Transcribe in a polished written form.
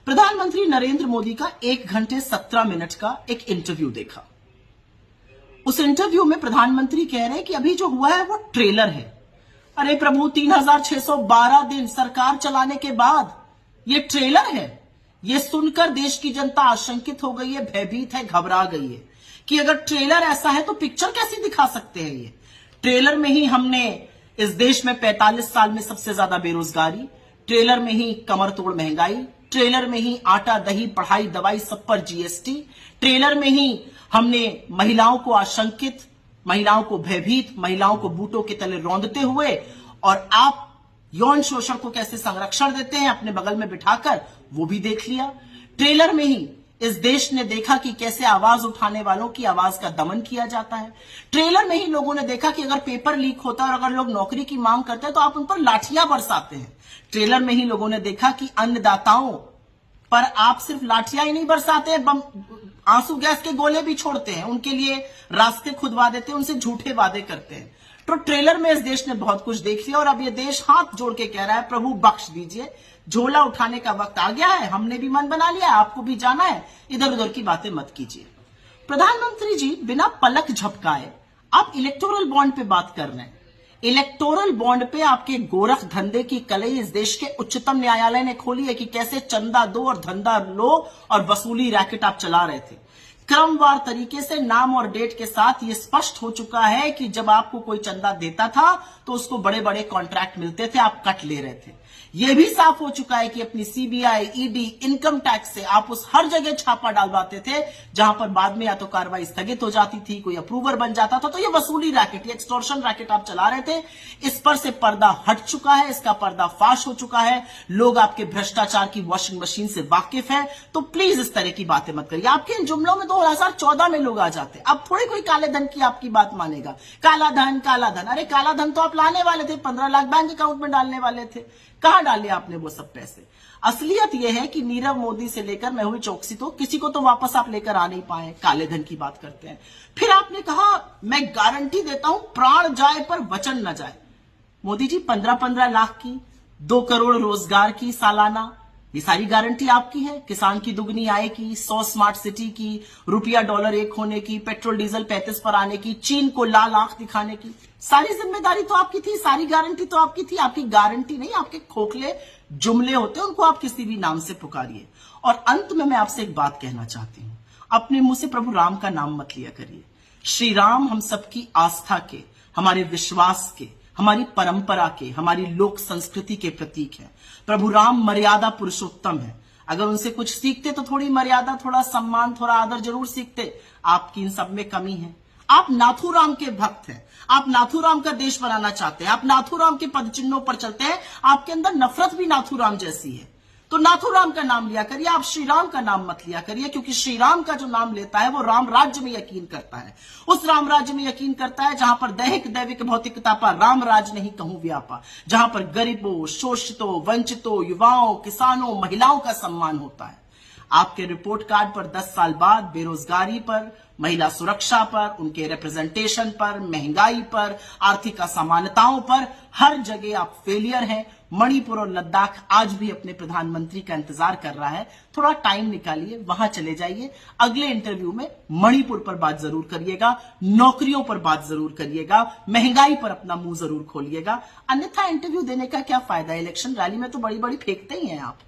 प्रधानमंत्री नरेंद्र मोदी का 1 घंटे 17 मिनट का एक इंटरव्यू देखा। उस इंटरव्यू में प्रधानमंत्री कह रहे हैं कि अभी जो हुआ है वो ट्रेलर है। अरे प्रभु, 3612 दिन सरकार चलाने के बाद ये ट्रेलर है। ये सुनकर देश की जनता आशंकित हो गई है, भयभीत है, घबरा गई है कि अगर ट्रेलर ऐसा है तो पिक्चर कैसी दिखा सकते हैं। ये ट्रेलर में ही हमने इस देश में 45 साल में सबसे ज्यादा बेरोजगारी, ट्रेलर में ही कमर तोड़ महंगाई, ट्रेलर में ही आटा दही पढ़ाई दवाई सब पर जीएसटी, ट्रेलर में ही हमने महिलाओं को आशंकित, महिलाओं को भयभीत, महिलाओं को बूटों के तले रौंदते हुए, और आप यौन शोषण को कैसे संरक्षण देते हैं अपने बगल में बिठाकर, वो भी देख लिया। ट्रेलर में ही इस देश ने देखा कि कैसे आवाज उठाने वालों की आवाज का दमन किया जाता है। ट्रेलर में ही लोगों ने देखा कि अगर पेपर लीक होता है और अगर लोग नौकरी की मांग करते हैं तो आप उन पर लाठियां बरसाते हैं। ट्रेलर में ही लोगों ने देखा कि अन्नदाताओं पर आप सिर्फ लाठियां ही नहीं बरसाते, आंसू गैस के गोले भी छोड़ते हैं, उनके लिए रास्ते खुदवा देते हैं, उनसे झूठे वादे करते हैं। तो ट्रेलर में इस देश ने बहुत कुछ देख लिया और अब ये देश हाथ जोड़ के कह रहा है, प्रभु बख्श दीजिए, झोला उठाने का वक्त आ गया है, हमने भी मन बना लिया है, आपको भी जाना है, इधर उधर की बातें मत कीजिए। प्रधानमंत्री जी बिना पलक झपकाए आप इलेक्टोरल बॉन्ड पे बात कर रहे हैं। इलेक्टोरल बॉन्ड पे आपके गोरख धंधे की कलई इस देश के उच्चतम न्यायालय ने खोली है कि कैसे चंदा दो और धंधा लो और वसूली रैकेट आप चला रहे थे। क्रमवार तरीके से नाम और डेट के साथ ये स्पष्ट हो चुका है कि जब आपको कोई चंदा देता था तो उसको बड़े बड़े कॉन्ट्रैक्ट मिलते थे, आप कट ले रहे थे। यह भी साफ हो चुका है कि अपनी सीबीआई, ईडी, इनकम टैक्स से आप उस हर जगह छापा डालवाते थे जहां पर बाद में या तो कार्रवाई स्थगित हो जाती थी, कोई अप्रूवर बन जाता था। तो ये वसूली रैकेट, ये एक्सटॉर्शन रैकेट आप चला रहे थे। इस पर से पर्दा हट चुका है, इसका पर्दा फाश हो चुका है। लोग आपके भ्रष्टाचार की वॉशिंग मशीन से वाकिफ है। तो प्लीज इस तरह की बातें मत करिए। आपके इन जुमलों में 2014 में लोग आ जाते, अब थोड़ी कोई काले धन की आपकी बात मानेगा। काला धन, काला धन, अरे काला धन तो आप लाने वाले थे, 15 लाख बैंक अकाउंट में डालने वाले थे, कहां डाले आपने वो सब पैसे? असलियत यह है कि नीरव मोदी से लेकर मेहुल चोकसी तो किसी को तो वापस आप लेकर आ नहीं पाए। काले धन की बात करते हैं। फिर आपने कहा मैं गारंटी देता हूं प्राण जाए पर वचन न जाए। मोदी जी 15-15 लाख की, 2 करोड़ रोजगार की सालाना, ये सारी गारंटी आपकी है। किसान की दुगनी आय की, 100 स्मार्ट सिटी की, रुपया डॉलर 1 होने की, पेट्रोल डीजल 35 पर आने की, चीन को लाल आंख दिखाने की, सारी जिम्मेदारी तो आपकी थी, सारी गारंटी तो आपकी थी। आपकी गारंटी नहीं, आपके खोखले जुमले होते हैं, उनको आप किसी भी नाम से पुकारिए। और अंत में मैं आपसे एक बात कहना चाहती हूं, अपने मुंह से प्रभु राम का नाम मत लिया करिए। श्री राम हम सबकी आस्था के, हमारे विश्वास के, हमारी परंपरा के, हमारी लोक संस्कृति के प्रतीक है। प्रभु राम मर्यादा पुरुषोत्तम है। अगर उनसे कुछ सीखते तो थोड़ी मर्यादा, थोड़ा सम्मान, थोड़ा आदर जरूर सीखते। आपकी इन सब में कमी है। आप नाथूराम के भक्त हैं, आप नाथूराम का देश बनाना चाहते हैं, आप नाथूराम के पदचिन्हों पर चलते हैं। आपके अंदर नफरत भी नाथूराम जैसी है। तो नाथूराम का नाम लिया करिए, आप श्री राम का नाम मत लिया करिए, क्योंकि श्री राम का जो नाम लेता है वो राम राज्य में यकीन करता है। उस राम राज्य में यकीन करता है जहां पर दैहिक दैविक भौतिकता पर राम राज नहीं कहूं व्यापा, जहां पर गरीबों, शोषितों, वंचितों, युवाओं, किसानों, महिलाओं का सम्मान होता है। आपके रिपोर्ट कार्ड पर 10 साल बाद बेरोजगारी पर, महिला सुरक्षा पर, उनके रिप्रेजेंटेशन पर, महंगाई पर, आर्थिक असमानताओं पर, हर जगह आप फेलियर हैं। मणिपुर और लद्दाख आज भी अपने प्रधानमंत्री का इंतजार कर रहा है। थोड़ा टाइम निकालिए, वहां चले जाइए। अगले इंटरव्यू में मणिपुर पर बात जरूर करिएगा, नौकरियों पर बात जरूर करिएगा, महंगाई पर अपना मुंह जरूर खोलिएगा। अन्यथा इंटरव्यू देने का क्या फायदा? इलेक्शन रैली में तो बड़ी बड़ी फेंकते ही हैं आप।